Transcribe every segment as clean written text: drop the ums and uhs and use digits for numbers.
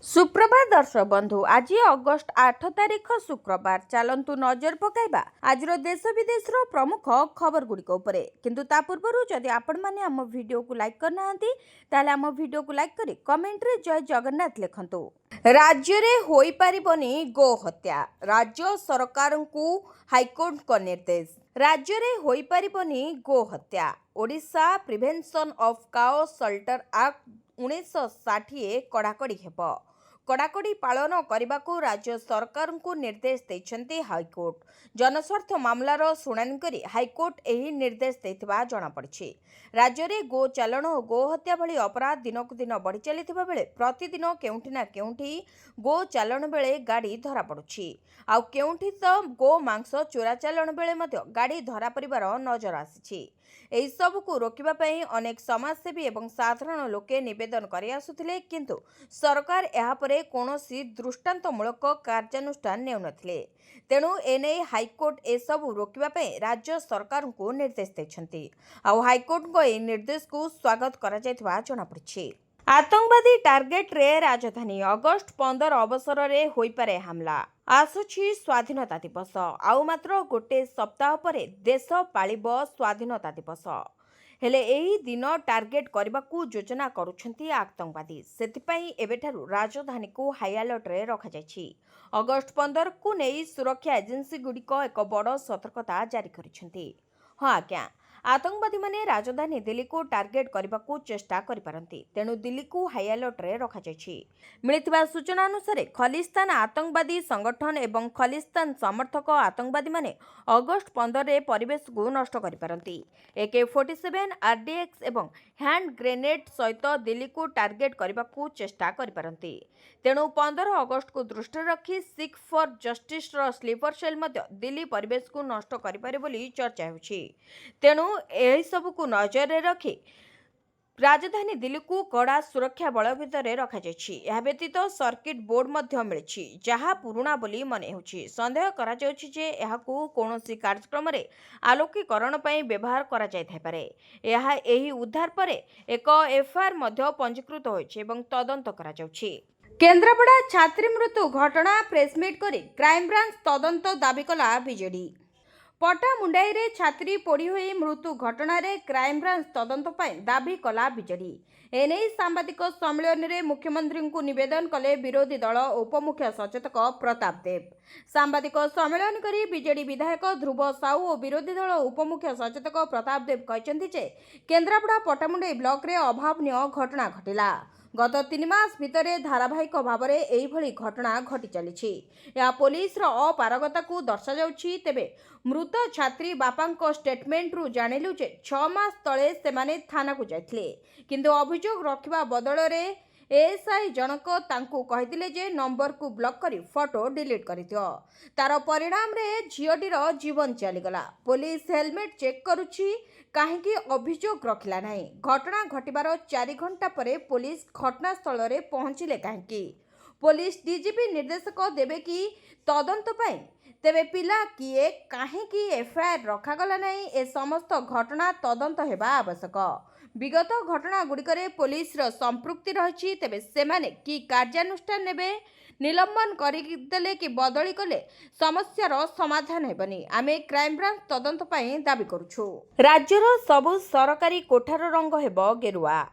सुप्रभात दर्शक बंधु आज अगस्ट 8 तारिख शुक्रवार चलतु नजर पकाइबा आज देश विदेश प्रमुख खबर गुड़िक किंतु ता पूर्व जदि आपण माने आम वीडियो को लाइक करना ताले आम वीडियो को लाइक करी कमेंट रे जय जगन्नाथ लिखंतु। राज्य रे होई पारिबनी गो हत्या राज्य सरकार को हाईकोर्ट को निर्देश। राज्य रे होई पारिबनी गो हत्या Odisha prevention of cow slaughter act 1960 कड़ाकड़ी हेब कड़ाकड़ी पालन करने को राज्य सरकार को निर्देश देते हाईकोर्ट। जनस्वार्थ मामलार शुणाणी कर हाईकोर्ट यह निर्देश देथिबा जणा पड़िछि। राज्य में गो चालाण और गो हत्या भली अपराध दिनकु दिन बढ़ी चलिथिबा बेले प्रतिदिन केउंठी ना केउंठी गो चालाण बेले गाड़ी धरा पड़ुछि आउ केउंठी तो गो मांस चोरा चालाण बेले मध्य गाड़ी धरा परिबार नजर आसिछि। एही सब को रोकिबा पई अनेक समाजसेवी एवं साधारण लोके निवेदन करि आसुथिले किंतु सरकार एहा परे कौनसी दृष्टांतमूलक कार्यानुष्ठान नेउनथिले। तेणु एने हाईकोर्ट ए सब रोकिबा पई राज्य सरकार को निर्देश दैछंती आउ हाईकोर्ट को ए निर्देश को स्वागत करा जायथिबा जणा पड़िछि। आतंकवादी टार्गेट रे राजधानी अगस्ट 15 अवसर रे होई पारे हमला आसुछि स्वाधीनता दिवस आउ मात्र गोटे सप्ताह परे देश पालिब स्वाधीनता दिवस हेले एही दिन टार्गेट करने को योजना करुछंती आतंकवादी सेतिपई एबेठारु राजधानी को हाई अलर्ट रे रखा जायछि। अगस्ट 15 को नहीं सुरक्षा एजेंसी गुड़िक एक बड़ सतर्कता जारी करिछंती। हाँ आज्ञा आतंकवादी माने राजधानी दिल्ली को टार्गेट करने को चेष्टा करिपारंती तेणु दिल्ली को हाई अलर्ट रे रखा जायछि। मिलिथिबा सूचना अनुसार खलिस्तान आतंकवादी संगठन एवं खलिस्तान समर्थक आतंकवादी माने अगस्ट 15 रे परिवेश को नष्ट करिपारंती। AK-47 RDX एवं हैंड ग्रेनेड सहित दिल्ली को टार्गेट करने को चेष्टा करिपारंती तेणु 15 अगस्ट को दृष्टि रखी Sikh for justice sleeper cell मध्य दिल्ली परिवेश को नष्ट करिपारे बोली चर्चा होछि। तेणु एही सब को नजर रे रखी राजधानी दिल्ली को कड़ा सुरक्षा बल भितर रखा जायछि। यह व्यतीत सर्किट बोर्ड मध्य मिलिछि जहाँ पुराना बोली मने होछि। संदेह करा जायछि जे एहाकू कोनोसी कार्यक्रम रे आलोकीकरण पई व्यवहार करा जाय थाइपारे। एहा एही उद्धार परे एक एफआईआर मध्य पंजीकृत होइछि एवं तदंत करा जाउछि। केन्द्रापड़ा छात्री मृत्यु घटना प्रेसमिट करी क्राइम ब्रांच तदंत दाबी कला बीजेडी। पटामुंडाई रे छात्री पोड़ी हुई मृत्यु घटना रे क्राइम ब्रांच तदंत पाई दाबी कला बीजेडी। एने सांबादिक सम्मेलन रे मुख्यमंत्री को निवेदन कले विरोधी दल उपमुख्य सचेतक प्रताप देव। सांबादिक सम्मेलन करी बीजेडी विधायक ध्रुव साहू और विरोधी दल उपमुख्य सचेतक प्रताप देव कहते जे केन्द्रापड़ा पटामुंडाई ब्लॉक रे अभावनीय घटना घटिला। गत 3 मास भितर धारावाहिक भाव में यही घटना घटी चली पुलिस अपारगता को दर्शा जाउछि। तेबे मृत छात्री बापा स्टेटमेंट रु जानिलु जे 6 मास तले सेमाने थाना को जाइथिले किंतु अभियोग रखिबा बदल रे एएसआई जनक तांकू कहिथिले जे नंबर को ब्लॉक करी फोटो डिलीट करिदियो। तार परिणाम रे झियोटीर जीवन चलीगला। पुलिस हेलमेट चेक करुछि काहेकि अभियोग रखिला नाही। घटना घटिबार 4 घंटा परे पुलिस घटनास्थल रे पहुंचिले काहेकि पुलिस डीजीपी निर्देशक देबे कि तदंत पाई तेबे पिला किए काहेकि एफआईआर रखागला नाही ए समस्त घटना तदंत हेबा आवश्यक। विगत घटना गुड़िकरे पुलिस संपृक्ति रही तेबे सेमाने कि कार्यानुष्ठान नेबे निलंबन करदेले कि बदली कले समस्यार समाधान हेबनी। आमे क्राइम ब्रांच तदंत पाई दाबी करूछु। राज्यर सबु सरकारी कोठार रंग हेबो गेरुआ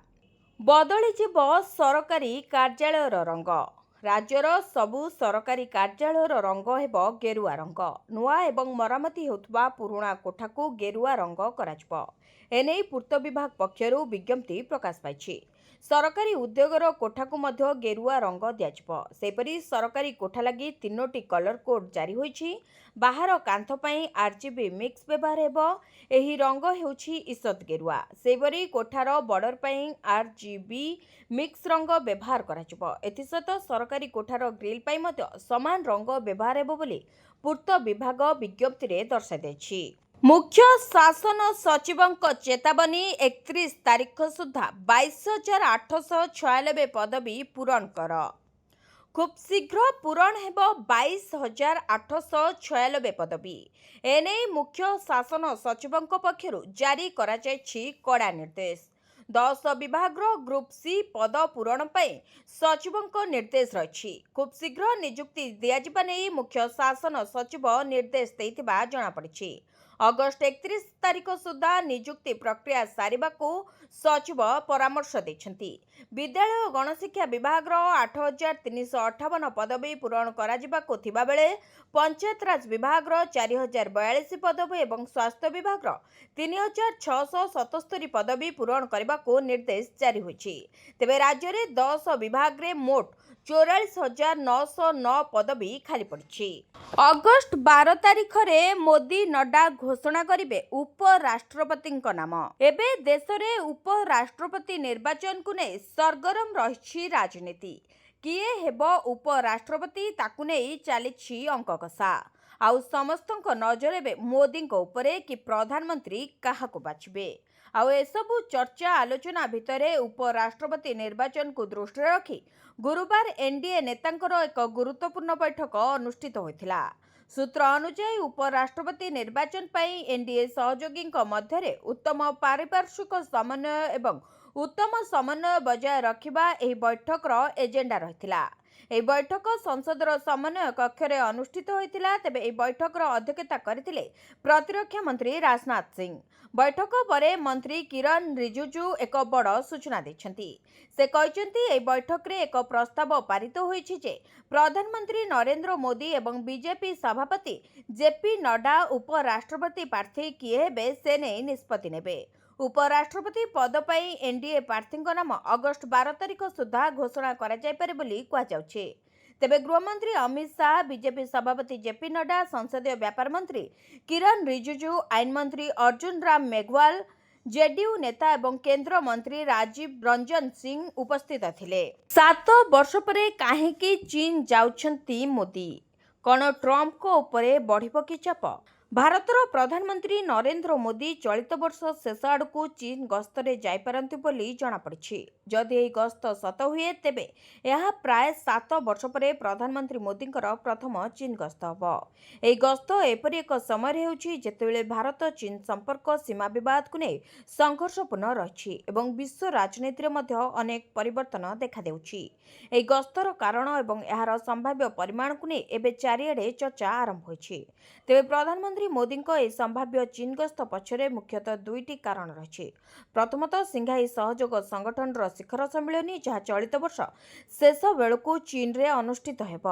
बदली जीव सरकारी कार्यालयर रंग। राज्यर सबु सरकारी कार्यालयर रंग हेबो गेरुआ रंग। नुआ एवं मरामती होतबा पुराणा कोठा को गेरुआ रंग कराजिबो। एने पूर्त विभाग पक्षरु विज्ञप्ति प्रकाश पाइछि। सरकारी उद्योगर कोठा को मध्य गेरुआ रंग दियाजिबो। सेपरी सरकारी कोठा लगी 3टी कलर कोड जारी होइछि। बाहर कांथ पई आरजीबी मिक्स व्यवहार हेबो। एही रंग हेउछि ईसत गेरुआ। सेपरी कोठार बॉर्डर पई आरजीबी मिक्स रंग व्यवहार कराजिबो। एथिसत सरकारी कोठार ग्रिल पई मध्य समान रंग व्यवहार हेबो बोली पूर्त विभाग विज्ञप्ति रे दर्शा दैछि। मुख्य शासन सचिवଙ୍କ चेतावनी 31 तारिख सुधा 22,896 पदवी पूरण कर। खूब शीघ्र पूरण हेब 22,896 पदवी। एने मुख्य शासन सचिवଙ୍କ पक्षरु जारी करा जायछि कड़ा निर्देश। 10 ବିଭାଗର ଗ୍ରୁପ ସି ପଦ ପୂରଣ ପାଇଁ ସଚିବଙ୍କ ନିର୍ଦ୍ଦେଶ ରହିଛି। ଖୁବ୍ ଶୀଘ୍ର ନିଯୁକ୍ତି ଦିଆଯିବା ନେଇ ମୁଖ୍ୟ ଶାସନ ସଚିବ ନିର୍ଦ୍ଦେଶ ଦେଇଥିବା ଜଣାପଡ଼ିଛି। ଅଗଷ୍ଟ 31 ତାରିଖ ସୁଦ୍ଧା ନିଯୁକ୍ତି ପ୍ରକ୍ରିୟା ସାରିବାକୁ ସଚିବ ପରାମର୍ଶ ଦେଇଛନ୍ତି। ବିଦ୍ୟାଳୟ ଓ ଗଣଶିକ୍ଷା ବିଭାଗର 8,358 ପଦବୀ ପୂରଣ କରାଯିବାକୁ ଥିବାବେଳେ ପଞ୍ଚାୟତରାଜ ବିଭାଗର 4,042 ପଦବୀ ଏବଂ ସ୍ୱାସ୍ଥ୍ୟ ବିଭାଗର 3,677 ପଦବୀ ପୂରଣ କରିବାକୁ ନିର୍ଦ୍ଦେଶ ଜାରି ହୋଇଛି। ତେବେ ରାଜ୍ୟରେ 10 ବିଭାଗରେ ମୋଟ 44,909 ପଦବୀ ଖାଲି ପଡ଼ିଛି। ଅଗଷ୍ଟ 12 ତାରିଖରେ ମୋଦି ନଡ୍ଡା ଘୋଷଣା କରିବେ ଉପରାଷ୍ଟ୍ରପତିଙ୍କ ନାମ। ଏବେ ଦେଶରେ ଉପରାଷ୍ଟ୍ରପତି ନିର୍ବାଚନକୁ ନେଇ ସରଗରମ ରହିଛି ରାଜନୀତି। କିଏ ହେବ ଉପରାଷ୍ଟ୍ରପତି ତାକୁ ନେଇ ଚାଲିଛି ଅଙ୍କ କଷା। ଆଉ ସମସ୍ତଙ୍କ ନଜର ଏବେ ମୋଦିଙ୍କ ଉପରେ କି ପ୍ରଧାନମନ୍ତ୍ରୀ କାହାକୁ ବାଛିବେ। ଆଉ ଏସବୁ ଚର୍ଚ୍ଚା ଆଲୋଚନା ଭିତରେ ଉପରାଷ୍ଟ୍ରପତି ନିର୍ବାଚନକୁ ଦୃଷ୍ଟିରେ ରଖି ଗୁରୁବାର ଏନଡିଏ ନେତାଙ୍କର ଏକ ଗୁରୁତ୍ୱପୂର୍ଣ୍ଣ ବୈଠକ ଅନୁଷ୍ଠିତ ହୋଇଥିଲା। ସୂତ୍ର ଅନୁଯାୟୀ ଉପରାଷ୍ଟ୍ରପତି ନିର୍ବାଚନ ପାଇଁ ଏନଡିଏ ସହଯୋଗୀଙ୍କ ମଧ୍ୟରେ ଉତ୍ତମ ପାରିପାର୍ଶ୍ୱିକ ସମନ୍ୱୟ ଏବଂ ଉତ୍ତମ ସମନ୍ୱୟ ବଜାୟ ରଖିବା ଏହି ବୈଠକର ଏଜେଣ୍ଡା ରହିଥିଲା। ଏହି ବୈଠକ ସଂସଦର ସମନ୍ୱୟ କକ୍ଷରେ ଅନୁଷ୍ଠିତ ହୋଇଥିଲା। ତେବେ ଏହି ବୈଠକର ଅଧ୍ୟକ୍ଷତା କରିଥିଲେ ପ୍ରତିରକ୍ଷା ମନ୍ତ୍ରୀ ରାଜନାଥ ସିଂ। ବୈଠକ ପରେ ମନ୍ତ୍ରୀ କିରଣ ରିଜିଜୁ ଏକ ବଡ଼ ସୂଚନା ଦେଇଛନ୍ତି। ସେ କହିଛନ୍ତି ଏହି ବୈଠକରେ ଏକ ପ୍ରସ୍ତାବ ପାରିତ ହୋଇଛି ଯେ ପ୍ରଧାନମନ୍ତ୍ରୀ ନରେନ୍ଦ୍ର ମୋଦି ଏବଂ ବିଜେପି ସଭାପତି ଜେପି ନଡ୍ଡା ଉପରାଷ୍ଟ୍ରପତି ପ୍ରାର୍ଥୀ କିଏ ହେବେ ସେ ନେଇ ନିଷ୍ପତ୍ତି ନେବେ। ଉପରାଷ୍ଟ୍ରପତି ପଦ ପାଇଁ ଏନଡିଏ ପ୍ରାର୍ଥୀଙ୍କ ନାମ ଅଗଷ୍ଟ 12 ତାରିଖ ସୁଦ୍ଧା ଘୋଷଣା କରାଯାଇପାରେ ବୋଲି କୁହାଯାଉଛି। ତେବେ ଗୃହମନ୍ତ୍ରୀ ଅମିତ ଶାହ, ବିଜେପି ସଭାପତି ଜେପି ନଡ୍ଡା, ସଂସଦୀୟ ବ୍ୟାପାର ମନ୍ତ୍ରୀ କିରଣ ରିଜିଜୁ, ଆଇନ ମନ୍ତ୍ରୀ ଅର୍ଜୁନ ରାମ ମେଘୱାଲ, ଜେଡିୟୁ ନେତା ଏବଂ କେନ୍ଦ୍ର ମନ୍ତ୍ରୀ ରାଜୀବ ରଞ୍ଜନ ସିଂ ଉପସ୍ଥିତ ଥିଲେ। 7 ବର୍ଷ ପରେ କାହିଁକି ଚୀନ ଯାଉଛନ୍ତି ମୋଦି? କ'ଣ ଟ୍ରମ୍ପଙ୍କ ଉପରେ ବଢ଼ିବ କି ଚାପ? ଭାରତର ପ୍ରଧାନମନ୍ତ୍ରୀ ନରେନ୍ଦ୍ର ମୋଦି ଚଳିତ ବର୍ଷ ଶେଷ ଆଡ଼କୁ ଚୀନ ଗସ୍ତରେ ଯାଇପାରନ୍ତି ବୋଲି ଜଣାପଡ଼ିଛି। ଯଦି ଏହି ଗସ୍ତ ସତ ହୁଏ ତେବେ ଏହା ପ୍ରାୟ 7 ବର୍ଷ ପରେ ପ୍ରଧାନମନ୍ତ୍ରୀ ମୋଦିଙ୍କର ପ୍ରଥମ ଚୀନ ଗସ୍ତ ହେବ। ଏହି ଗସ୍ତ ଏପରି ଏକ ସମୟରେ ହେଉଛି ଯେତେବେଳେ ଭାରତ ଚୀନ ସମ୍ପର୍କ ସୀମା ବିବାଦକୁ ନେଇ ସଂଘର୍ଷପୂର୍ଣ୍ଣ ରହିଛି ଏବଂ ବିଶ୍ୱ ରାଜନୀତିରେ ମଧ୍ୟ ଅନେକ ପରିବର୍ତ୍ତନ ଦେଖାଦେଉଛି। ଏହି ଗସ୍ତର କାରଣ ଏବଂ ଏହାର ସମ୍ଭାବ୍ୟ ପରିମାଣକୁ ନେଇ ଏବେ ଚାରିଆଡ଼େ ଚର୍ଚ୍ଚା ଆରମ୍ଭ ହୋଇଛି। ତେବେ ପ୍ରଧାନମନ୍ତ୍ରୀ ମୋଦିଙ୍କ ଏହି ସମ୍ଭାବ୍ୟ ଚୀନ ଗସ୍ତ ପଛରେ ମୁଖ୍ୟତଃ 2ଟି କାରଣ ରହିଛି। ପ୍ରଥମତଃ ସିଙ୍ଘାଇ ସହଯୋଗ ସଂଗଠନର ଶିଖର ସମ୍ମିଳନୀ ଯାହା ଚଳିତ ବର୍ଷ ଶେଷ ବେଳକୁ ଚୀନରେ ଅନୁଷ୍ଠିତ ହେବ।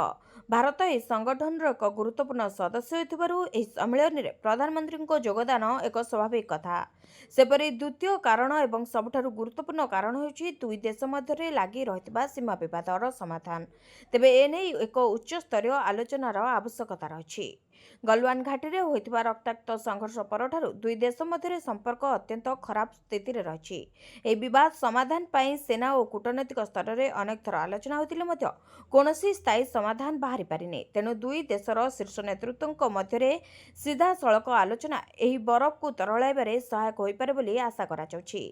ଭାରତ ଏହି ସଂଗଠନର ଏକ ଗୁରୁତ୍ୱପୂର୍ଣ୍ଣ ସଦସ୍ୟ ହୋଇଥିବାରୁ ଏହି ସମ୍ମିଳନୀରେ ପ୍ରଧାନମନ୍ତ୍ରୀଙ୍କ ଯୋଗଦାନ ଏକ ସ୍ୱାଭାବିକ କଥା। ସେପରି ଦ୍ୱିତୀୟ କାରଣ ଏବଂ ସବୁଠାରୁ ଗୁରୁତ୍ୱପୂର୍ଣ୍ଣ କାରଣ ହେଉଛି ଦୁଇ ଦେଶ ମଧ୍ୟରେ ଲାଗି ରହିଥିବା ସୀମା ବିବାଦର ସମାଧାନ। ତେବେ ଏନେଇ ଏକ ଉଚ୍ଚସ୍ତରୀୟ ଆଲୋଚନାର ଆବଶ୍ୟକତା ରହିଛି। ଗଲୱାନ ଘାଟିରେ ହୋଇଥିବା ରକ୍ତାକ୍ତ ସଂଘର୍ଷ ପରଠାରୁ ଦୁଇ ଦେଶ ମଧ୍ୟରେ ସମ୍ପର୍କ ଅତ୍ୟନ୍ତ ଖରାପ ସ୍ଥିତିରେ ରହିଛି। ଏହି ବିବାଦ ସମାଧାନ ପାଇଁ ସେନା ଓ କୂଟନୈତିକ ସ୍ତରରେ ଅନେକ ଥର ଆଲୋଚନା ହୋଇଥିଲେ ମଧ୍ୟ କୌଣସି ସ୍ଥାୟୀ ସମାଧାନ ବାହାରି ପାରିନି। ତେଣୁ ଦୁଇ ଦେଶର ଶୀର୍ଷ ନେତୃତ୍ୱଙ୍କ ମଧ୍ୟରେ ସିଧାସଳଖ ଆଲୋଚନା ଏହି ବରଫକୁ ତରଳାଇବାରେ ସହାୟକ ହୋଇପାରେ ବୋଲି ଆଶା କରାଯାଉଛି।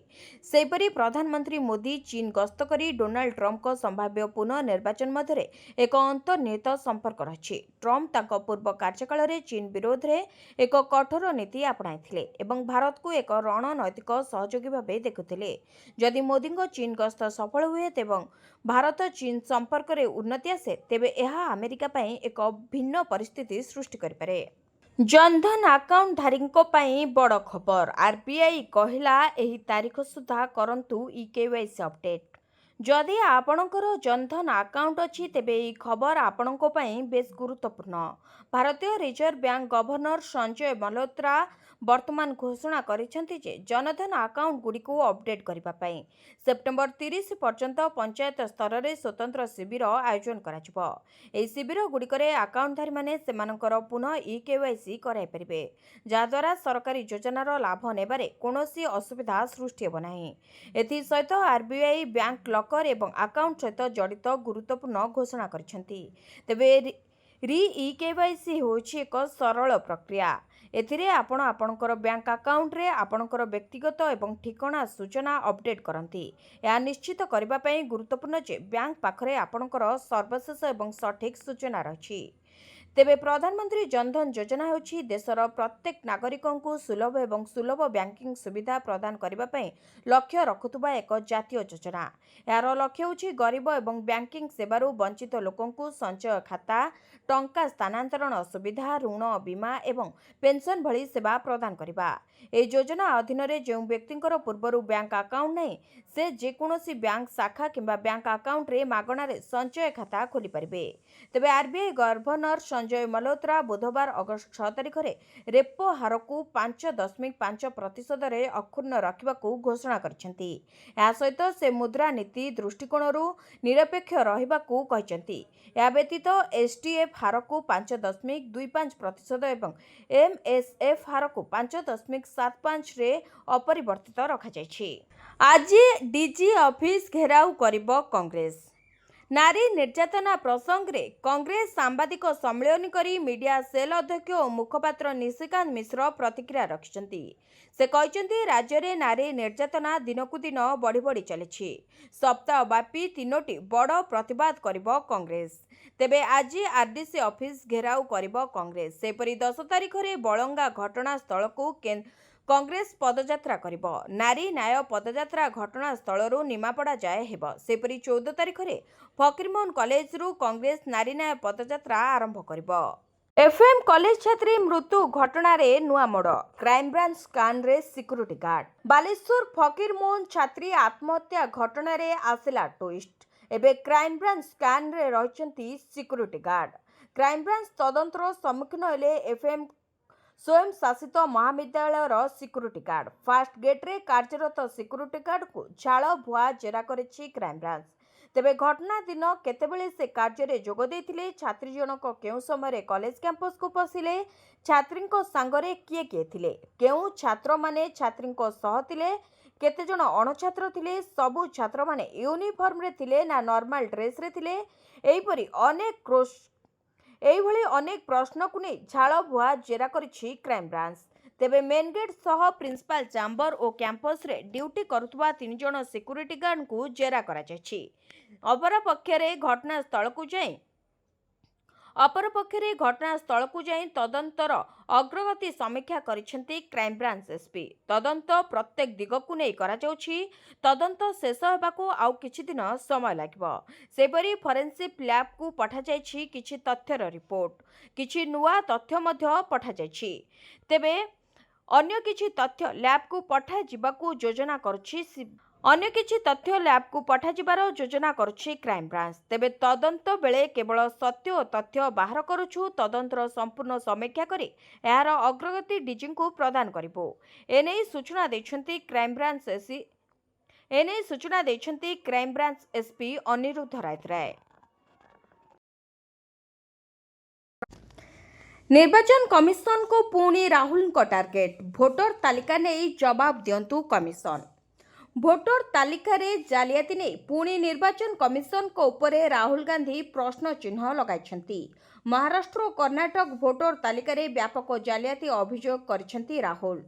ସେହିପରି ପ୍ରଧାନମନ୍ତ୍ରୀ ମୋଦି ଚୀନ ଗସ୍ତ କରି ଡୋନାଲ୍ଡ ଟ୍ରମ୍ପଙ୍କ ସମ୍ଭାବ୍ୟ ପୁନଃ ନିର୍ବାଚନ ମଧ୍ୟରେ ଏକ ଅନ୍ତର୍ନିହିତ ସମ୍ପର୍କ ରହିଛି। ଟ୍ରମ୍ପ ତାଙ୍କ ପୂର୍ବ କାର୍ଯ୍ୟକାଳରେ ଚୀନ ବିରୋଧରେ ଏକ କଠୋର ନୀତି ଆପଣାଇଥିଲେ ଏବଂ ଭାରତକୁ ଏକ ରଣନୈତିକ ସହଯୋଗୀ ଭାବେ ଦେଖୁଥିଲେ। ଯଦି ମୋଦିଙ୍କ ଚୀନ ଗସ୍ତ ସଫଳ ହୁଏ ଏବଂ ଭାରତ ଚୀନ ସମ୍ପର୍କରେ ଉନ୍ନତି ଆସେ ତେବେ ଏହା ଆମେରିକା ପାଇଁ ଏକ ଭିନ୍ନ ପରିସ୍ଥିତି ସୃଷ୍ଟି କରିପାରେ। ଜନଧନ ଆକାଉଣ୍ଟଧାରୀଙ୍କ ପାଇଁ ବଡ଼ ଖବର। ଆରବିଆଇ କହିଲା ଏହି ତାରିଖ ସୁଦ୍ଧା କରନ୍ତୁ ଇକେୱାଇସି ଅପଡେଟ୍। ଯଦି ଆପଣଙ୍କର ଜନଧନ ଆକାଉଣ୍ଟ ଅଛି ତେବେ ଏହି ଖବର ଆପଣଙ୍କ ପାଇଁ ବେଶ୍ ଗୁରୁତ୍ୱପୂର୍ଣ୍ଣ। ଭାରତୀୟ reserve bank governor Sanjay Malhotra ବର୍ତ୍ତମାନ ଘୋଷଣା କରିଛନ୍ତି ଯେ ଜନଧନ ଆକାଉଣ୍ଟଗୁଡ଼ିକୁ ଅପଡେଟ୍ କରିବା ପାଇଁ ସେପ୍ଟେମ୍ବର 30 ପର୍ଯ୍ୟନ୍ତ ପଞ୍ଚାୟତ ସ୍ତରରେ ସ୍ୱତନ୍ତ୍ର ଶିବିର ଆୟୋଜନ କରାଯିବ। ଏହି ଶିବିରଗୁଡ଼ିକରେ ଆକାଉଣ୍ଟଧାରୀମାନେ ସେମାନଙ୍କର ପୁନଃ ଇକେୱାଇସି କରାଇପାରିବେ, ଯାହାଦ୍ୱାରା ସରକାରୀ ଯୋଜନାର ଲାଭ ନେବାରେ କୌଣସି ଅସୁବିଧା ସୃଷ୍ଟି ହେବ ନାହିଁ। ଏଥିସହିତ ଆରବିଆଇ ବ୍ୟାଙ୍କ ଲକର ଏବଂ ଆକାଉଣ୍ଟ ସହିତ ଜଡ଼ିତ ଗୁରୁତ୍ୱପୂର୍ଣ୍ଣ ଘୋଷଣା କରିଛନ୍ତି। ତେବେ ରି-ଇକେୱାଇସି ହେଉଛି ଏକ ସରଳ ପ୍ରକ୍ରିୟା। ଏଥିରେ ଆପଣ ଆପଣଙ୍କର ବ୍ୟାଙ୍କ ଆକାଉଣ୍ଟରେ ଆପଣଙ୍କର ବ୍ୟକ୍ତିଗତ ଏବଂ ଠିକଣା ସୂଚନା ଅପଡେଟ୍ କରନ୍ତି। ଏହା ନିଶ୍ଚିତ କରିବା ପାଇଁ ଗୁରୁତ୍ୱପୂର୍ଣ୍ଣ ଯେ ବ୍ୟାଙ୍କ ପାଖରେ ଆପଣଙ୍କର ସର୍ବଶେଷ ଏବଂ ସଠିକ୍ ସୂଚନା ରହିଛି। ତେବେ ପ୍ରଧାନମନ୍ତ୍ରୀ ଜନଧନ ଯୋଜନା ହେଉଛି ଦେଶର ପ୍ରତ୍ୟେକ ନାଗରିକଙ୍କୁ ସୁଲଭ ଏବଂ ସୁଲଭ ବ୍ୟାଙ୍କିଂ ସୁବିଧା ପ୍ରଦାନ କରିବା ପାଇଁ ଲକ୍ଷ୍ୟ ରଖୁଥିବା ଏକ ଜାତୀୟ ଯୋଜନା। ଏହାର ଲକ୍ଷ୍ୟ ହେଉଛି ଗରିବ ଏବଂ ବ୍ୟାଙ୍କିଂ ସେବାରୁ ବଞ୍ଚିତ ଲୋକଙ୍କୁ ସଞ୍ଚୟ ଖାତା, ଟଙ୍କା ସ୍ଥାନାନ୍ତରଣ ସୁବିଧା, ଋଣ, ବୀମା ଏବଂ ପେନ୍ସନ୍ ଭଳି ସେବା ପ୍ରଦାନ କରିବା। ଏହି ଯୋଜନା ଅଧୀନରେ ଯେଉଁ ବ୍ୟକ୍ତିଙ୍କର ପୂର୍ବରୁ ବ୍ୟାଙ୍କ ଆକାଉଣ୍ଟ ନାହିଁ, ସେ ଯେକୌଣସି ବ୍ୟାଙ୍କ ଶାଖା କିମ୍ବା ବ୍ୟାଙ୍କ ଆକାଉଣ୍ଟରେ ମାଗଣାରେ ସଞ୍ଚୟ ଖାତା ଖୋଲିପାରିବେ। ତେବେ ଆର୍ବିଆଇ ଗଭର୍ଣ୍ଣର ସଞ୍ଜୟ ମଲ୍ହୋତ୍ରା ବୁଧବାର ଅଗଷ୍ଟ 6 ତାରିଖରେ ରେପୋ ହାରକୁ 5.5% ଅକ୍ଷୁଣ୍ଣ ରଖିବାକୁ ଘୋଷଣା କରିଛନ୍ତି। ଏହା ସହିତ ସେ ମୁଦ୍ରାନୀତି ଦୃଷ୍ଟିକୋଣରୁ ନିରପେକ୍ଷ ରହିବାକୁ କହିଛନ୍ତି। ଏହା ବ୍ୟତୀତ ଏସ୍ଟିଏଫ୍ ହାରକୁ 5.25% ଏବଂ ଏମ୍ଏସ୍ଏଫ୍ ହାରକୁ 5.75ରେ ଅପରିବର୍ତ୍ତିତ ରଖାଯାଇଛି। ଆଜି ଡିଜି ଅଫିସ ଘେରାଉ କରିବ କଂଗ୍ରେସ। ନାରୀ ନିର୍ଯାତନା ପ୍ରସଙ୍ଗରେ କଂଗ୍ରେସ ସାମ୍ବାଦିକ ସମ୍ମିଳନୀ କରି ମିଡିଆ ସେଲ୍ ଅଧ୍ୟକ୍ଷ ଓ ମୁଖପାତ୍ର ନିଶିକାନ୍ତ ମିଶ୍ର ପ୍ରତିକ୍ରିୟା ରଖିଛନ୍ତି। ସେ କହିଛନ୍ତି, ରାଜ୍ୟରେ ନାରୀ ନିର୍ଯାତନା ଦିନକୁ ଦିନ ବଢ଼ି ବଢ଼ି ଚାଲିଛି। ସପ୍ତାହ ବ୍ୟାପୀ 3ଟି ବଡ଼ ପ୍ରତିବାଦ କରିବ କଂଗ୍ରେସ। ତେବେ ଆଜି ଆର୍ଡିସି ଅଫିସ ଘେରାଉ କରିବ କଂଗ୍ରେସ। ସେହିପରି 10 ତାରିଖରେ ବଳଙ୍ଗା ଘଟଣାସ୍ଥଳକୁ କଂଗ୍ରେସ ପଦଯାତ୍ରା କରିବ। ନାରୀ ନ୍ୟାୟ ପଦଯାତ୍ରା ଘଟଣାସ୍ଥଳରୁ ନିମାପଡ଼ା ଯାଏ ହେବ। ସେହିପରି 14 ତାରିଖରେ ଫକୀରମୋହନ କଲେଜରୁ କଂଗ୍ରେସ ନାରୀ ନ୍ୟାୟ ପଦଯାତ୍ରା ଆରମ୍ଭ କରିବ। ଏଫ୍ଏମ୍ କଲେଜ ଛାତ୍ରୀ ମୃତ୍ୟୁ ଘଟଣାରେ ନୂଆ ମୋଡ଼, କ୍ରାଇମବ୍ରାଞ୍ଚ ସ୍କାନରେ ସିକ୍ୟୁରିଟି ଗାର୍ଡ। ବାଲେଶ୍ୱର ଫକୀରମୋହନ ଛାତ୍ରୀ ଆତ୍ମହତ୍ୟା ଘଟଣାରେ ଆସିଲା ଟ୍ୱିଷ୍ଟ। ଏବେ କ୍ରାଇମବ୍ରାଞ୍ଚ ସ୍କାନରେ ରହିଛନ୍ତି ସିକ୍ୟୁରିଟି ଗାର୍ଡ। କ୍ରାଇମବ୍ରାଞ୍ଚ ତଦନ୍ତର ସମ୍ମୁଖୀନ ହେଲେ ଏଫ୍ଏମ୍ ସ୍ୱୟଂଶାସିତ ମହାବିଦ୍ୟାଳୟର ସିକ୍ୟୁରିଟି ଗାର୍ଡ। ଫାଷ୍ଟ ଗେଟ୍ରେ କାର୍ଯ୍ୟରତ ସିକ୍ୟୁରିଟି ଗାର୍ଡକୁ ଝାଳ ବୁହା ଜେରା କରିଛି କ୍ରାଇମବ୍ରାଞ୍ଚ। ତେବେ ଘଟଣା ଦିନ କେତେବେଳେ ସେ କାର୍ଯ୍ୟରେ ଯୋଗ ଦେଇଥିଲେ, ଛାତ୍ରୀ ଜଣକ କେଉଁ ସମୟରେ କଲେଜ କ୍ୟାମ୍ପସକୁ ପଶିଲେ, ଛାତ୍ରୀଙ୍କ ସାଙ୍ଗରେ କିଏ କିଏ ଥିଲେ, କେଉଁ ଛାତ୍ରମାନେ ଛାତ୍ରୀଙ୍କ ସହ ଥିଲେ, କେତେଜଣ ଅଣଛାତ୍ର ଥିଲେ, ସବୁ ଛାତ୍ରମାନେ ୟୁନିଫର୍ମରେ ଥିଲେ ନା ନର୍ମାଲ ଡ୍ରେସ୍ରେ ଥିଲେ, ଏଇଭଳି ଅନେକ ପ୍ରଶ୍ନକୁ ନେଇ ଝାଳ ବୁହା ଜେରା କରିଛି କ୍ରାଇମବ୍ରାଞ୍ଚ। ତେବେ ମେନ୍ ଗେଟ୍ ସହ ପ୍ରିନ୍ସିପାଲ ଚାମ୍ବର ଓ କ୍ୟାମ୍ପସରେ ଡ୍ୟୁଟି କରୁଥିବା 3 ଜଣ ସିକ୍ୟୁରିଟି ଗାର୍ଡଙ୍କୁ ଜେରା କରାଯାଇଛି। ଅପରପକ୍ଷରେ ଘଟଣାସ୍ଥଳକୁ ଯାଇ ତଦନ୍ତର ଅଗ୍ରଗତି ସମୀକ୍ଷା କରିଛନ୍ତି କ୍ରାଇମବ୍ରାଞ୍ଚ ଏସ୍ପି। ତଦନ୍ତ ପ୍ରତ୍ୟେକ ଦିଗକୁ ନେଇ କରାଯାଉଛି। ତଦନ୍ତ ଶେଷ ହେବାକୁ ଆଉ କିଛି ଦିନ ସମୟ ଲାଗିବ। ସେହିପରି ଫରେନ୍ସିକ୍ ଲ୍ୟାବ୍କୁ ପଠାଯାଇଛି କିଛି ତଥ୍ୟର ରିପୋର୍ଟ। କିଛି ନୂଆ ତଥ୍ୟ ମଧ୍ୟ ପଠାଯାଇଛି। ତେବେ ଅନ୍ୟ କିଛି ତଥ୍ୟ ଲ୍ୟାବ୍କୁ ପଠାଯିବାର ଯୋଜନା କରୁଛି କ୍ରାଇମବ୍ରାଞ୍ଚ। ତେବେ ତଦନ୍ତ ବେଳେ କେବଳ ସତ୍ୟ ଓ ତଥ୍ୟ ବାହାର କରୁଛୁ। ତଦନ୍ତର ସମ୍ପୂର୍ଣ୍ଣ ସମୀକ୍ଷା କରି ଏହାର ଅଗ୍ରଗତି ଡିଜିଙ୍କୁ ପ୍ରଦାନ କରିବୁ। ଏନେଇ ସୂଚନା ଦେଇଛନ୍ତି କ୍ରାଇମବ୍ରାଞ୍ଚ ଏସ୍ପି ଅନିରୁଦ୍ଧ ରାଉତରାୟ। ନିର୍ବାଚନ କମିଶନଙ୍କୁ ପୁଣି ରାହୁଲଙ୍କ ଟାର୍ଗେଟ। ଭୋଟର ତାଲିକା ନେଇ ଜବାବ ଦିଅନ୍ତୁ କମିଶନ। ଭୋଟର ତାଲିକାରେ ଜାଲିଆତି ନେଇ ପୁଣି ନିର୍ବାଚନ କମିଶନଙ୍କ ଉପରେ ରାହୁଲ ଗାନ୍ଧୀ ପ୍ରଶ୍ନ ଚିହ୍ନ ଲଗାଇଛନ୍ତି। ମହାରାଷ୍ଟ୍ର ଓ କର୍ଣ୍ଣାଟକ ଭୋଟର ତାଲିକାରେ ବ୍ୟାପକ ଜାଲିଆତି ଅଭିଯୋଗ କରିଛନ୍ତି ରାହୁଲ।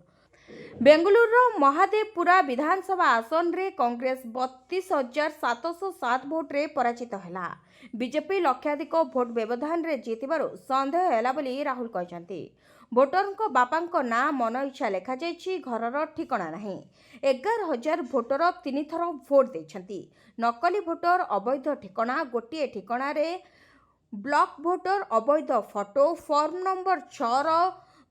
ବେଙ୍ଗାଲୁରୁର ମହାଦେବପୁରା ବିଧାନସଭା ଆସନରେ କଂଗ୍ରେସ 32,707 ଭୋଟରେ ପରାଜିତ ହେଲା। ବିଜେପି ଲକ୍ଷାଧିକ ଭୋଟ ବ୍ୟବଧାନରେ ଜିତିବାରୁ ସନ୍ଦେହ ହେଲା ବୋଲି ରାହୁଲ କହିଛନ୍ତି। ଭୋଟରଙ୍କ ବାପାଙ୍କ ନାଁ ମନ ଇଚ୍ଛା ଲେଖାଯାଇଛି, ଘରର ଠିକଣା ନାହିଁ। 11,000 ଭୋଟର 3 ଥର ଭୋଟ ଦେଇଛନ୍ତି। ନକଲି ଭୋଟର, ଅବୈଧ ଠିକଣା, ଗୋଟିଏ ଠିକଣାରେ ବ୍ଲକ୍ ଭୋଟର, ଅବୈଧ ଫଟୋ, ଫର୍ମ ନମ୍ବର 6ର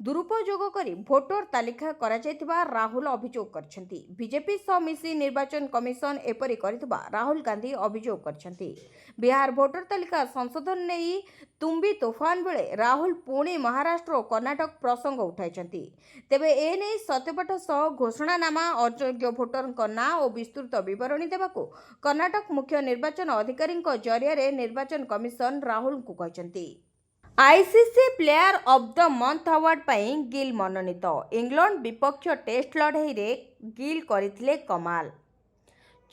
ଦୁରୁପଯୋଗ କରି ଭୋଟର ତାଲିକା କରାଯାଇଥିବା ରାହୁଲ ଅଭିଯୋଗ କରିଛନ୍ତି। ବିଜେପି ସହ ମିଶି ନିର୍ବାଚନ କମିଶନ ଏପରି କରିଥିବା ରାହୁଲ ଗାନ୍ଧୀ ଅଭିଯୋଗ କରିଛନ୍ତି। ବିହାର ଭୋଟର ତାଲିକା ସଂଶୋଧନ ନେଇ ତୁମ୍ବି ତୋଫାନ ବେଳେ ରାହୁଲ ପୁଣି ମହାରାଷ୍ଟ୍ର ଓ କର୍ଣ୍ଣାଟକ ପ୍ରସଙ୍ଗ ଉଠାଇଛନ୍ତି। ତେବେ ଏନେଇ ସତ୍ୟପାଠ ସହ ଘୋଷଣାନାମା, ଅଯୋଗ୍ୟ ଭୋଟରଙ୍କ ନାଁ ଓ ବିସ୍ତୃତ ବିବରଣୀ ଦେବାକୁ କର୍ଣ୍ଣାଟକ ମୁଖ୍ୟ ନିର୍ବାଚନ ଅଧିକାରୀଙ୍କ ଜରିଆରେ ନିର୍ବାଚନ କମିଶନ ରାହୁଲଙ୍କୁ କହିଛନ୍ତି। ICC player of the month award ପାଇଁ ଗିଲ୍ ମନୋନୀତ। ଇଂଲଣ୍ଡ ବିପକ୍ଷ ଟେଷ୍ଟ ଲଢ଼େଇରେ ଗିଲ୍ କରିଥିଲେ କମାଲ।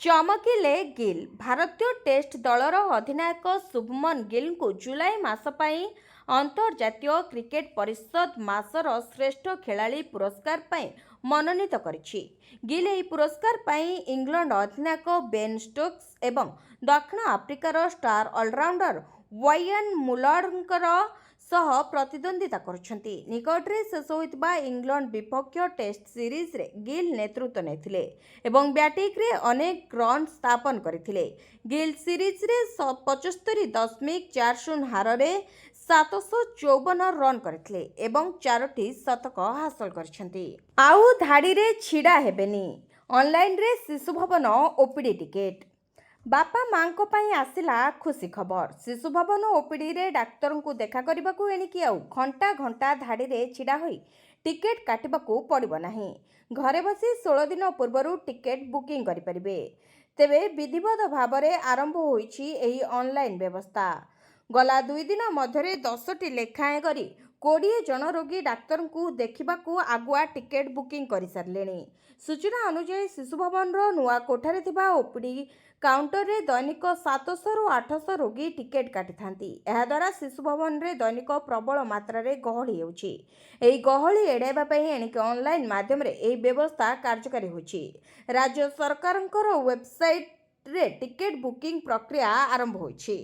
ଚମକିଲେ ଗିଲ୍। ଭାରତୀୟ ଟେଷ୍ଟ ଦଳର ଅଧିନାୟକ ଶୁଭମନ ଗିଲଙ୍କୁ ଜୁଲାଇ ମାସ ପାଇଁ ଅନ୍ତର୍ଜାତୀୟ କ୍ରିକେଟ ପରିଷଦ ମାସର ଶ୍ରେଷ୍ଠ ଖେଳାଳି ପୁରସ୍କାର ପାଇଁ ମନୋନୀତ କରିଛି। ଗିଲ୍ ଏହି ପୁରସ୍କାର ପାଇଁ ଇଂଲଣ୍ଡ ଅଧିନାୟକ ବେନ୍ ଷ୍ଟୋକ୍ସ ଏବଂ ଦକ୍ଷିଣ ଆଫ୍ରିକାର ଷ୍ଟାର ଅଲରାଉଣ୍ଡର ୱାୟାନ୍ ମୁଲରଙ୍କର ସହ ପ୍ରତିଦ୍ୱନ୍ଦିତା କରୁଛନ୍ତି। ନିକଟରେ ଶେଷ ହୋଇଥିବା ଇଂଲଣ୍ଡ ବିପକ୍ଷ ଟେଷ୍ଟ ସିରିଜରେ ଗିଲ୍ ନେତୃତ୍ୱ ନେଇଥିଲେ ଏବଂ ବ୍ୟାଟିଂରେ ଅନେକ ରନ୍ ସ୍ଥାପନ କରିଥିଲେ। ଗିଲ୍ ସିରିଜରେ 75.40 ହାରରେ 754 ରନ୍ କରିଥିଲେ ଏବଂ 4ଟି ଶତକ ହାସଲ କରିଛନ୍ତି। ଆଉ ଧାଡ଼ିରେ ଛିଡ଼ା ହେବେନି। ଅନଲାଇନରେ ଶିଶୁ ଭବନ ଓପିଡି ଟିକେଟ୍। ବାପା ମାଙ୍କ ପାଇଁ ଆସିଲା ଖୁସି ଖବର। ଶିଶୁ ଭବନ ଓପିଡିରେ ଡାକ୍ତରଙ୍କୁ ଦେଖା କରିବାକୁ ଏଣିକି ଆଉ ଘଣ୍ଟା ଘଣ୍ଟା ଧାଡ଼ିରେ ଛିଡ଼ା ହୋଇ ଟିକେଟ୍ କାଟିବାକୁ ପଡ଼ିବ ନାହିଁ। ଘରେ ବସି 16 ଦିନ ପୂର୍ବରୁ ଟିକେଟ୍ ବୁକିଂ କରିପାରିବେ। ତେବେ ବିଧିବଦ୍ଧ ଭାବରେ ଆରମ୍ଭ ହୋଇଛି ଏହି ଅନଲାଇନ୍ ବ୍ୟବସ୍ଥା। ଗଲା 2 ଦିନ ମଧ୍ୟରେ 10ଟି ଲେଖାଏଁ କରି 20 ଜଣ ରୋଗୀ ଡାକ୍ତରଙ୍କୁ ଦେଖିବାକୁ ଆଗୁଆ ଟିକେଟ୍ ବୁକିଂ କରିସାରିଲେଣି। ସୂଚନା ଅନୁଯାୟୀ ଶିଶୁ ଭବନର ନୂଆ କୋଠାରେ ଥିବା ଓପିଡି କାଉଣ୍ଟରରେ ଦୈନିକ 700ରୁ 800 ରୋଗୀ ଟିକେଟ୍ କାଟିଥାନ୍ତି। ଏହାଦ୍ୱାରା ଶିଶୁ ଭବନରେ ଦୈନିକ ପ୍ରବଳ ମାତ୍ରାରେ ଗହଳି ହେଉଛି। ଏହି ଗହଳି ଏଡ଼ାଇବା ପାଇଁ ଏଣିକି ଅନଲାଇନ୍ ମାଧ୍ୟମରେ ଏହି ବ୍ୟବସ୍ଥା କାର୍ଯ୍ୟକାରୀ ହୋଇଛି। ରାଜ୍ୟ ସରକାରଙ୍କର ୱେବସାଇଟ୍ରେ ଟିକେଟ୍ ବୁକିଂ ପ୍ରକ୍ରିୟା ଆରମ୍ଭ ହୋଇଛି।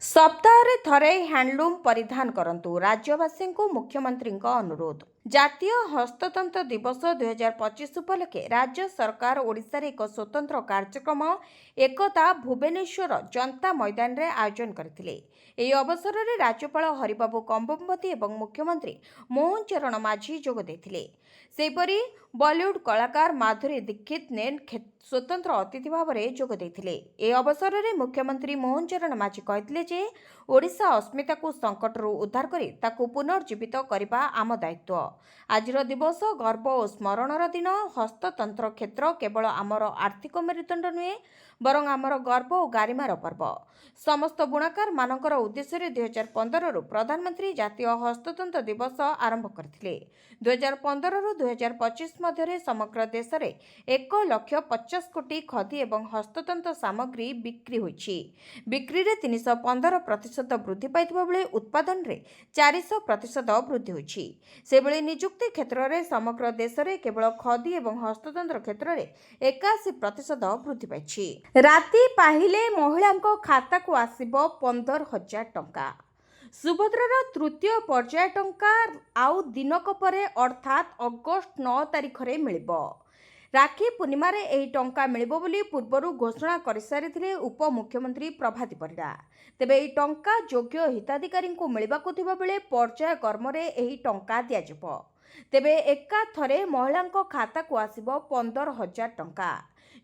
ସପ୍ତାହରେ ଥରେ ହ୍ୟାଣ୍ଡଲୁମ୍ ପରିଧାନ କରନ୍ତୁ। ରାଜ୍ୟବାସୀଙ୍କୁ ମୁଖ୍ୟମନ୍ତ୍ରୀଙ୍କ ଅନୁରୋଧ। ଜାତୀୟ ହସ୍ତତନ୍ତ ଦିବସ 2025 ଉପଲକ୍ଷେ ରାଜ୍ୟ ସରକାର ଓଡ଼ିଶାରେ ଏକ ସ୍ୱତନ୍ତ୍ର କାର୍ଯ୍ୟକ୍ରମ ଏକତା ଭୁବନେଶ୍ୱର ଜନତା ମଇଦାନରେ ଆୟୋଜନ କରିଥିଲେ। ଏହି ଅବସରରେ ରାଜ୍ୟପାଳ ହରିବାବୁ କମ୍ବମବତୀ ଏବଂ ମୁଖ୍ୟମନ୍ତ୍ରୀ ମୋହନ ଚରଣ ମାଝୀ ଯୋଗ ଦେଇଥିଲେ। ସେହିପରି ବଲିଉଡ୍ କଳାକାର ମାଧୁରୀ ଦୀକ୍ଷିତ ସ୍ୱତନ୍ତ୍ର ଅତିଥି ଭାବରେ ଯୋଗ ଦେଇଥିଲେ। ଏହି ଅବସରରେ ମୁଖ୍ୟମନ୍ତ୍ରୀ ମୋହନ ଚରଣ ମାଝୀ କହିଥିଲେ ଯେ ଓଡ଼ିଶା ଅସ୍ମିତାକୁ ସଙ୍କଟରୁ ଉଦ୍ଧାର କରି ତାକୁ ପୁନର୍ଜୀବିତ କରିବା ଆମ ଦାୟିତ୍ୱ। ଆଜିର ଦିବସ ଗର୍ବ ଓ ସ୍ମରଣର ଦିନ। ହସ୍ତତନ୍ତ୍ର କ୍ଷେତ୍ର କେବଳ ଆମର ଆର୍ଥିକ ମେରୁଦଣ୍ଡ ନୁହେଁ, ବରଂ ଆମର ଗର୍ବ ଓ ଗାରିମାର ପର୍ବ। ସମସ୍ତ ବୁଣାକାରମାନଙ୍କର ଉଦ୍ଦେଶ୍ୟରେ 2015ରୁ ପ୍ରଧାନମନ୍ତ୍ରୀ ଜାତୀୟ ହସ୍ତତନ୍ତ ଦିବସ ଆରମ୍ଭ କରିଥିଲେ। 2015ରୁ 2025 ମଧ୍ୟରେ ସମଗ୍ର ଦେଶରେ 1,50,00,000 କୋଟି ଖଦି ଏବଂ ହସ୍ତତନ୍ତ ସାମଗ୍ରୀ ବିକ୍ରି ହୋଇଛି। ବିକ୍ରିରେ 315% ବୃଦ୍ଧି ପାଇଥିବା ବେଳେ ଉତ୍ପାଦନରେ 400% ବୃଦ୍ଧି ହୋଇଛି। ସେହିଭଳି ନିଯୁକ୍ତି କ୍ଷେତ୍ରରେ ସମଗ୍ର ଦେଶରେ କେବଳ ଖଦି ଏବଂ ହସ୍ତତନ୍ତ କ୍ଷେତ୍ରରେ 81% ବୃଦ୍ଧି ପାଇଛି। ରାତି ପାହିଲେ ମହିଳାଙ୍କ ଖାତାକୁ ଆସିବ 15,000 ଟଙ୍କା। ସୁଭଦ୍ରାର ତୃତୀୟ ପର୍ଯ୍ୟାୟ ଟଙ୍କା ଆଉ ଦିନକ ପରେ ଅର୍ଥାତ୍ ଅଗଷ୍ଟ 9 ତାରିଖରେ ମିଳିବ। ରାକ୍ଷୀ ପୂର୍ଣ୍ଣିମାରେ ଏହି ଟଙ୍କା ମିଳିବ ବୋଲି ପୂର୍ବରୁ ଘୋଷଣା କରିସାରିଥିଲେ ଉପମୁଖ୍ୟମନ୍ତ୍ରୀ ପ୍ରଭାତୀ ପରିଡ଼ା। ତେବେ ଏହି ଟଙ୍କା ଯୋଗ୍ୟ ହିତାଧିକାରୀଙ୍କୁ ମିଳିବାକୁ ଥିବା ବେଳେ ପର୍ଯ୍ୟାୟ କ୍ରମରେ ଏହି ଟଙ୍କା ଦିଆଯିବ। ତେବେ ଏକାଥରେ ମହିଳାଙ୍କ ଖାତାକୁ ଆସିବ 15,000 ଟଙ୍କା।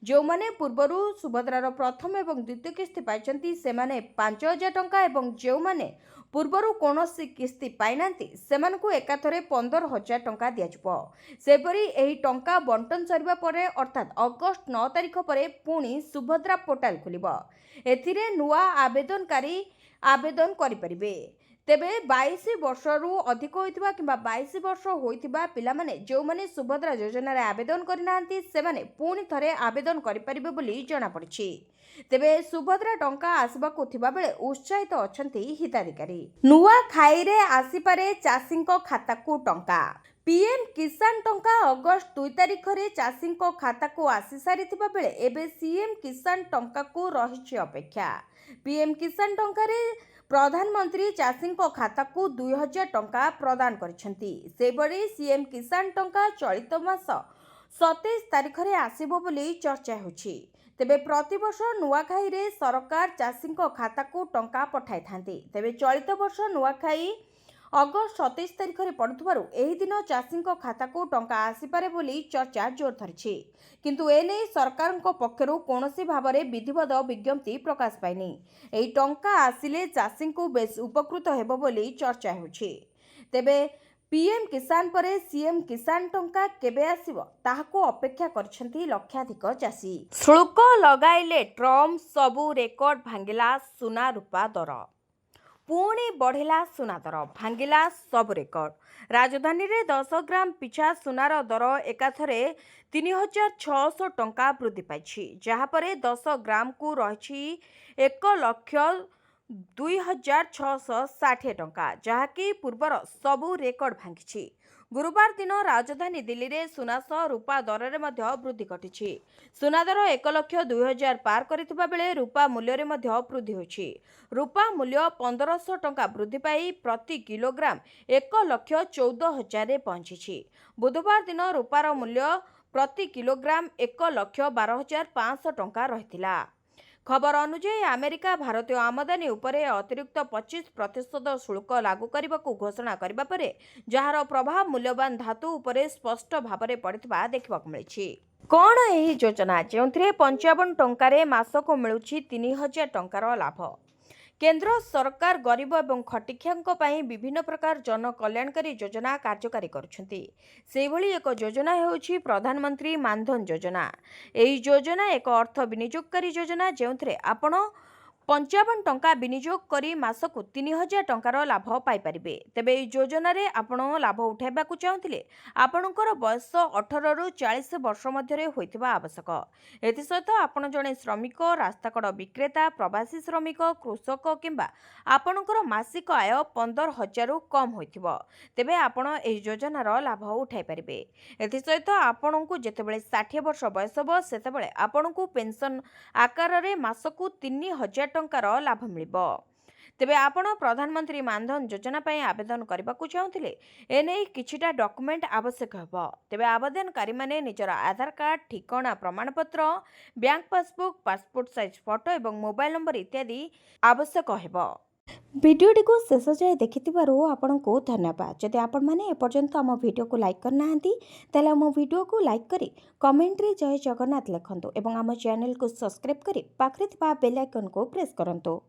ଯେଉଁମାନେ ପୂର୍ବରୁ ସୁଭଦ୍ରାର ପ୍ରଥମ ଏବଂ ଦ୍ୱିତୀୟ କିସ୍ତି ପାଇଛନ୍ତି ସେମାନେ 5,000 ଟଙ୍କା ଏବଂ ଯେଉଁମାନେ ପୂର୍ବରୁ କୌଣସି କିସ୍ତି ପାଇନାହାନ୍ତି ସେମାନଙ୍କୁ ଏକାଥରେ 15,000 ଟଙ୍କା ଦିଆଯିବ। ସେହିପରି ଏହି ଟଙ୍କା ବଣ୍ଟନ ସରିବା ପରେ ଅର୍ଥାତ୍ ଅଗଷ୍ଟ 9 ତାରିଖ ପରେ ପୁଣି ସୁଭଦ୍ରା ପୋର୍ଟାଲ ଖୋଲିବ। ଏଥିରେ ନୂଆ ଆବେଦନକାରୀ ଆବେଦନ କରିପାରିବେ। ତେବେ 22 ବର୍ଷରୁ ଅଧିକ ହୋଇଥିବା କିମ୍ବା 22 ବର୍ଷ ହୋଇଥିବା ପିଲାମାନେ ଯେଉଁମାନେ ସୁଭଦ୍ରା ଯୋଜନାରେ ଆବେଦନ କରିନାହାନ୍ତି ସେମାନେ ପୁଣି ଥରେ ଆବେଦନ କରିପାରିବେ ବୋଲି ଜଣାପଡ଼ିଛି। ତେବେ ସୁଭଦ୍ରା ଟଙ୍କା ଆସିବାକୁ ଥିବା ବେଳେ ଉତ୍ସାହିତ ଅଛନ୍ତି ହିତାଧିକାରୀ। ନୂଆଖାଇରେ ଆସିପାରେ ଚାଷୀଙ୍କ ଖାତାକୁ ଟଙ୍କା। ପିଏମ୍ କିଷାନ ଟଙ୍କା ଅଗଷ୍ଟ 2 ତାରିଖରେ ଚାଷୀଙ୍କ ଖାତାକୁ ଆସିସାରିଥିବା ବେଳେ ଏବେ ସିଏମ୍ କିଷାନ ଟଙ୍କାକୁ ରହିଛି ଅପେକ୍ଷା। ପିଏମ୍ କିଷାନ ଟଙ୍କାରେ ପ୍ରଧାନମନ୍ତ୍ରୀ ଚାଷୀଙ୍କ ଖାତାକୁ 2,000 ଟଙ୍କା ପ୍ରଦାନ କରିଛନ୍ତି। ସେହିଭଳି ସିଏମ୍ କିଷାନ ଟଙ୍କା ଚଳିତ ମାସ 27 ତାରିଖରେ ଆସିବ ବୋଲି ଚର୍ଚ୍ଚା ହେଉଛି। ତେବେ ପ୍ରତିବର୍ଷ ନୂଆଖାଇରେ ସରକାର ଚାଷୀଙ୍କ ଖାତାକୁ ଟଙ୍କା ପଠାଇଥାନ୍ତି। ତେବେ ଚଳିତ ବର୍ଷ ନୂଆଖାଇ ଅଗଷ୍ଟ 27 ତାରିଖରେ ପଡ଼ୁଥିବାରୁ ଏହି ଦିନ ଚାଷୀଙ୍କ ଖାତାକୁ ଟଙ୍କା ଆସିପାରେ ବୋଲି ଚର୍ଚ୍ଚା ଜୋର ଧରିଛି। କିନ୍ତୁ ଏନେଇ ସରକାରଙ୍କ ପକ୍ଷରୁ କୌଣସି ଭାବରେ ବିଧିବଦ୍ଧ ବିଜ୍ଞପ୍ତି ପ୍ରକାଶ ପାଇନି। ଏହି ଟଙ୍କା ଆସିଲେ ଚାଷୀଙ୍କୁ ବେଶ୍ ଉପକୃତ ହେବ ବୋଲି ଚର୍ଚ୍ଚା ହେଉଛି। ତେବେ ପିଏମ୍ କିଷାନ ପରେ ସିଏମ୍ କିଷାନ ଟଙ୍କା କେବେ ଆସିବ ତାହାକୁ ଅପେକ୍ଷା କରିଛନ୍ତି ଲକ୍ଷାଧିକ ଚାଷୀ। ଶୁଳ୍କ ଲଗାଇଲେ ଟ୍ରମ୍ପ, ସବୁ ରେକର୍ଡ ଭାଙ୍ଗିଲା ସୁନା ରୂପା ଦର। ପୁଣି ବଢ଼ିଲା ସୁନା ଦର, ଭାଙ୍ଗିଲା ସବୁ ରେକର୍ଡ। ରାଜଧାନୀରେ 10 ଗ୍ରାମ ପିଛା ସୁନାର ଦର ଏକାଥରେ 3,600 ଟଙ୍କା ବୃଦ୍ଧି ପାଇଛି, ଯାହାପରେ 10 ଗ୍ରାମକୁ ରହିଛି 1,02,660 ଟଙ୍କା, ଯାହାକି ପୂର୍ବର ସବୁ ରେକର୍ଡ ଭାଙ୍ଗିଛି। गुरुवार दिन राजधानी दिल्ली रे सुना सह रूपा दर में वृद्धि घटी। सुना दर 1,02,000 पार करथिबा बेले रूपा मूल्य रे मध्य वृद्धि होछि। रूपा मूल्य 1500 टंका वृद्धि पाई प्रति किलोग्राम 1,14,000 रे पहुंची। बुधवार दिन रूपार मूल्य प्रति किलोग्राम 1,12,500 टंका रहिथिला। खबर अनुसार अमेरिका भारतीय आमदानी उपरे अतिरिक्त 25% शुल्क लागू करने को घोषणा करने पर जार प्रभाव मूल्यवान धातु उपरे स्पष्ट भाव में पड़ता देखा मिली। कौन यह योजना जो 55 टंकार मासक मिलूँ 3,000 टंकार लाभ। केंद्र सरकार गरीब और खटिखिया विभिन्न प्रकार जन कल्याणकारी योजना कार्यकारी करुछंती। सेहिभଳି एक योजना हेउछि प्रधानमंत्री मानधन योजना। एही योजना एक अर्थ विनियोगकारी योजना जेउथरे आपण 55 टंका विनियोग करी मासकु 3,000 टंकार लाभ पाई परिबे। तेबे एही योजना रे आपण लाभ उठाइबा को चाहुथिले आपणकर बयस 18 रु 40 वर्ष मध्यरे होइतिबा आवश्यक। एथि सहित आपण जणे श्रमिक, रास्ताकड़ विक्रेता, प्रवासी श्रमिक, कृषक किंबा आपणकर मासिक आय 15,000 रु कम होइतिबो तेबे आपण एही योजनार लाभ उठाई परिबे। एथि सहित आपणकु जेतेबेले 60 वर्ष बयस हो सेतेबेले आपणकु पेंशन आकार रे मासकु 3,000 टंकार लाभ मिलिबो। तेबे आपण प्रधानमंत्री मानधन योजना पाई आवेदन करने को चाहूले एने किछिटा डॉक्यूमेंट आवश्यक हेबो। तेबे आवेदनकारी माने निजर आधार कार्ड, ठिकाना प्रमाणपत्र, bank passbook, passport size photo एवं मोबाइल नंबर इत्यादि आवश्यक हेबो। वीडियोटी को शेष जाए देखिथिबारु आपनको धन्यवाद। जदि आपण माने एपर्यंत आम वीडियो को लाइक करना हंती ताले आम वीडियो को लाइक करी कमेंट रे जय जगन्नाथ लिखंतु एवं आम चैनल को सब्सक्राइब करी पाखरे थिबा बेल आइकन को प्रेस करंतु।